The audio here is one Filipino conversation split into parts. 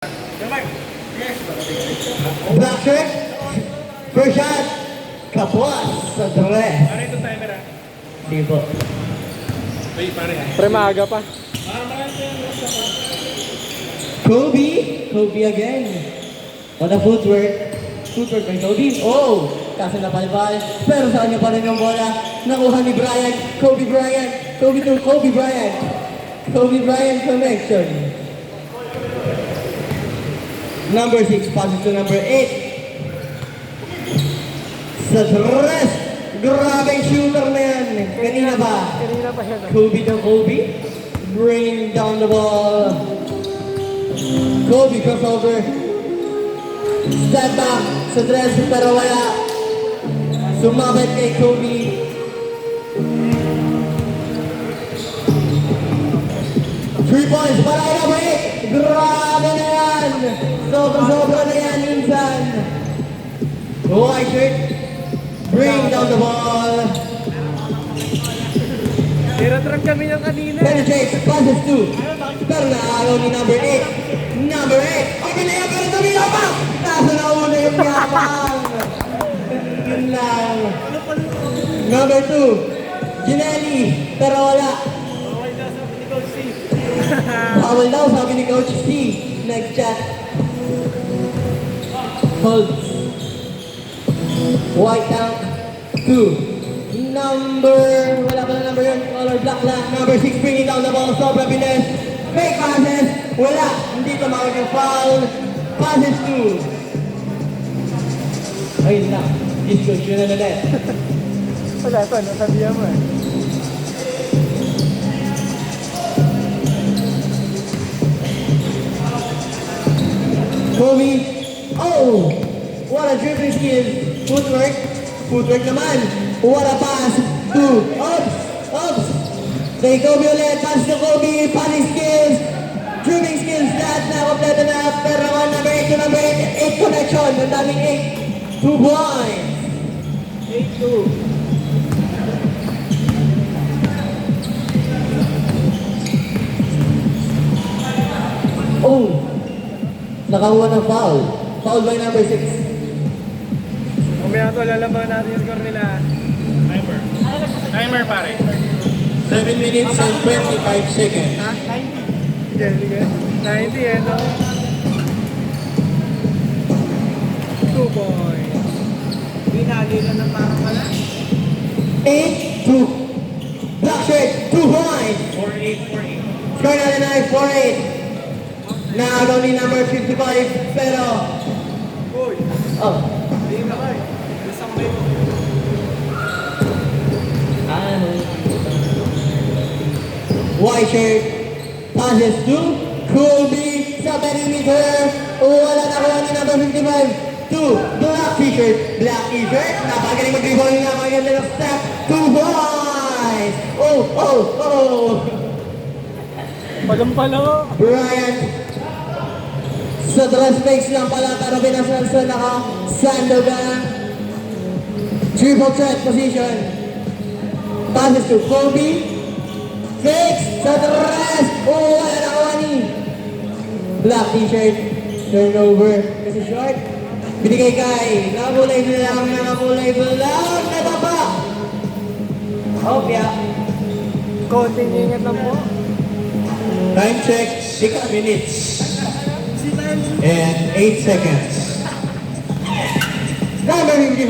Black shirt, first shot, kapos sa dress. Pare, ito timer ah. Sige po. Wait, pare. Pre, maaga pa. Kobe again. On the footwork by Kobe. Oh, kaso napalpal. Pero sa kanya pa rin yung bola. Nakuha ni Bryant. Kobe Bryant connection. Number 6 passes to number 8. Sa dress. Grabing shooter na yan. Kanina ba? Kanina pa yan. Kobe. Bringing down the ball. Kobe crossover. Step back sa dress pero wala. Sumabit kay Kobe. Three points para kay number 8. Grabe na yan. Sobra na yan minsan. White shirt. Bring down the ball. Tira-trap kami ng kanina. Penetrates, passes to. Pero naalaw ni number 8. Number 8. Okay na yan, pero tumiyapang. Nasa nauna yung yapang. Yun lang. Number 2. Ginelli. Pero wala. Bawal daw, sabi ni Coach C. Nag-chat. Holds. White tank. 2. Wala pa na number yun. Color black lang. Number 6 bringing down the ball. Sobra bilis. Fake passes. Wala. Hindi tumawag yung foul. Passes 2. Ayun na. Discussion na ulit. Wala pa, nasabihan mo eh. Kobe. Oh! What a dribbling skill. Footwork naman. What a pass to Oops. Kay Kobe ulit. Pass to Kobe. Passing skills. Dribbling skills. Lahat na. Kompleto na. Pero naman number 8 to number 8. 8 connection. Ang daming 8. 2 points. 8-2. Oh! Nakakuha ng foul. Foul by number 6. Mamaya ito, lalaban natin yung score nila. Timer, pare. 7 minutes and 25 seconds. Ha? 90. Sige. 90 eh, no? 2 points. Binagi na ng parang pala. 8-2. Black shirt, 2 points. 4-8. Score natin ay 4-8. Naagaw ni number 55, pero... Uy, Oh. hindi na kayo. Isang may White shirt passes to Kobe sa perimeter. Wala na kuha ni number 55 to black t-shirt. Black t-shirt. Napagaling mag-dribble na mga little step. 2 points. Oh. palang-pala. Bryant. Sa dress fakes lang pala pero binasal sa naka-Sandogan. Triple threat position. Passes to Kobe. Fakes sa dress. Wala na kuha ni black t-shirt. Turnover. Kasi short. Binigay kay nakakulay lang. Ito pa. Hopya. Konting ingat lang po. Time check, 6 minutes and 8 seconds. Number 55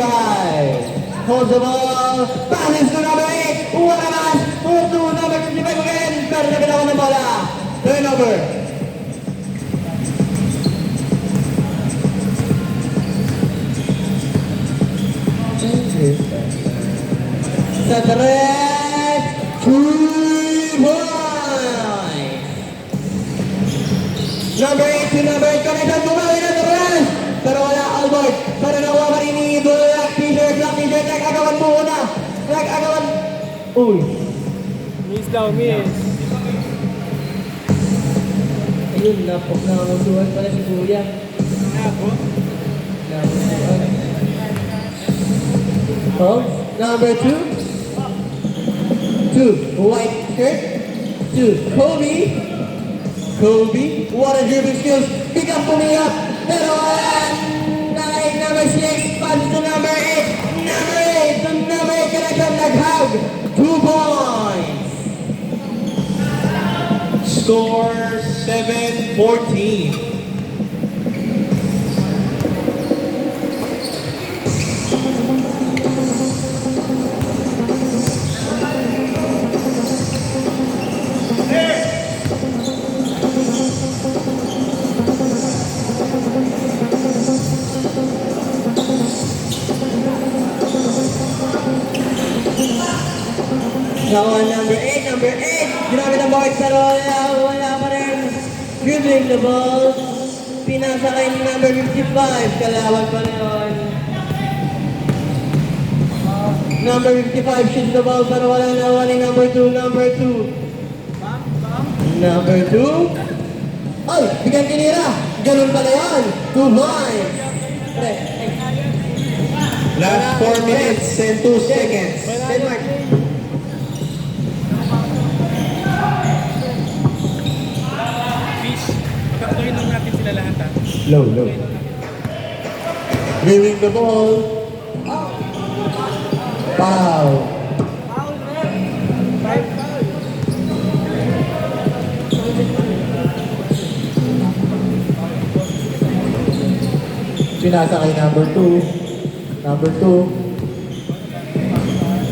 holds the ball, passes to number 8. What a pass! Move to number 55 again. Pero nabitawan ng bola. Turnover. Sa tres, 3 points. Number 8 to number 8 connection. Bumawi na sa tres. Pero wala Albert. Pero nakuha pa rin ni Black t-shirt. Nag-agawan muna. Uy. Miss daw, miss. Ayun, namusuhan pala si Kuya. Namusuhan. Oh, number 2. White shirt. To Kobe. What a dribbling skills. biglang pumiyap. Pero dahil number 6, pass to number 8. Number 8, to number 8, kailangan naghag. 2 points. Score 7-14. Now number 8, ginamit ang board pero wala pa rin. Dribbling the ball. Pinasa kay number 55, kalawan pa rin yun. Number 55 shoots the ball pero wala nawa ni number 2. Number 2. Ay, bigyan tinira. Ganun pala yun. 2 points. Pre, Last 4 minutes and 2 seconds. Denmark. Fish, kakatuin lang natin sila lahat ha. Low. Dribbling the ball. Foul. Pinasa kay number 2. Number 2.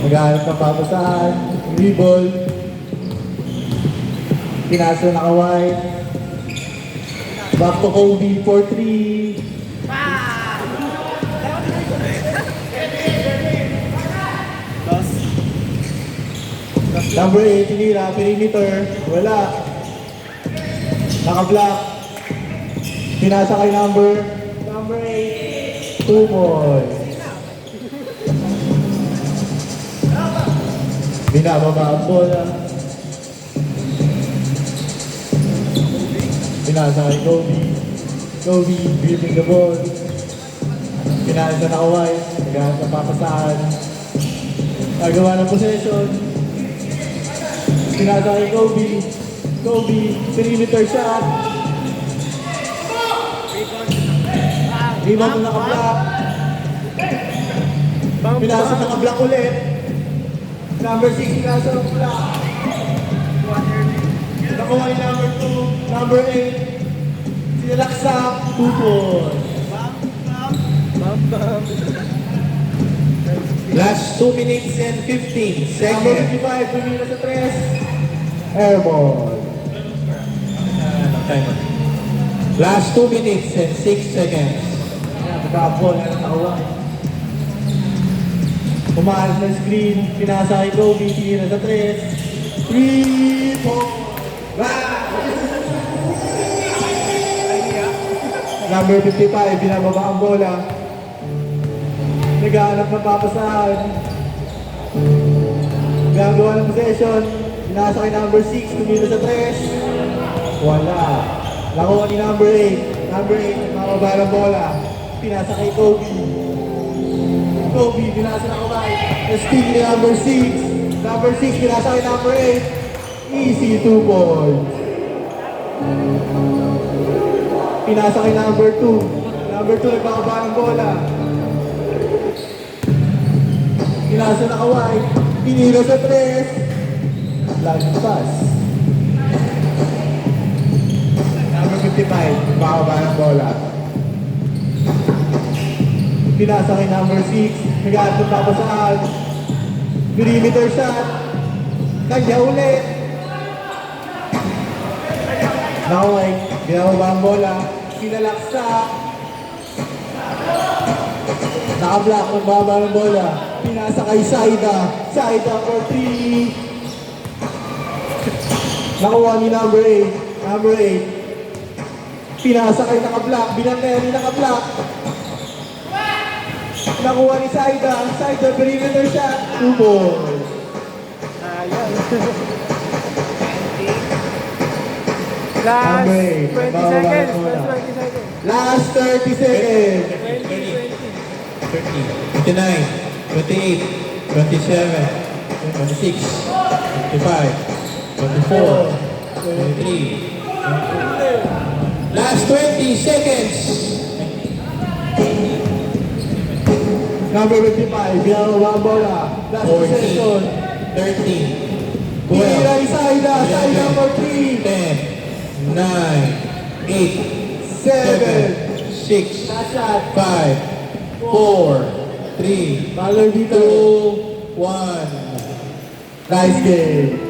Naghahanap ng papasahan. Dribble. Pinasa na kaway. Back to Kobe for 3. Number 8, tinira, perimeter, wala. Naka-block. Pinasa kay number 8, 2 points. Binababa ang bola. Pinasa kay Kobe. Kobe, dribbling the ball. Pinasa na kaway. Naghahanap ng papasahan. Nagawa ng possession. Pinasa kay Kobe. Kobe, perimeter shot. Rebound na naka-block. Pinasa naka-block ulit. Number 6, pinasa naka-block. Nakuha ni number 2, number 8. Sinalaksak, 2 points. Last 2 minutes and 15 Number seconds. 55, tumira sa 3. Airball. Timer. Last 2 minutes and 6 seconds. Nagkabol na nakawang. Pumalas ng screen, pinasa kay Kobe, tira sa 3. 3 points. Number 55, binababa ang bola. Naghahanap ng papasahan. Gagawa ng possession. Pinasa kay number 6, tumira sa 3. Wala. Nakuha ni number 8. Number 8, nagmamaba ng bola. Pinasa kay Kobe. Kobe, pinasa na kamay. Na-steal ni number 6. Number 6, pinasa kay number 8. Easy 2 points. Pinasa kay number 2. Number 2, nagmamaba ng bola. Pinasa na kaway. Pinira sa 3. Line pass. Number 55, makaba ng bola. Pinasa kay number 6, nag-aat ng papasahan. Perimeter shot. Kanya ulit. Nakaway, binababa ang bola. Pinalaksak. Naka-block, nagbaba ng bola. Pinasa kay Saida. Saida for 3. Nakuha ni number 8. Number 8. Pinasa kay naka-block. Binantay ni naka-block. Nakuha ni Saida. Saida, perimeter shot. 2 balls. Last Number 8. 20 Bababa seconds. ng bola. Last 20 seconds. Last 30 seconds. 30, 29, 28, 27, 26, 25, 24, 23, Last 20 seconds. Number 55, Biao bola. Last 14, possession. 13, Tira 12, Isaida, side number 3. 10, 9, 8, 7. 6, Last shot. 5, 4, 3, Baller dito. 2, 1. Nice game.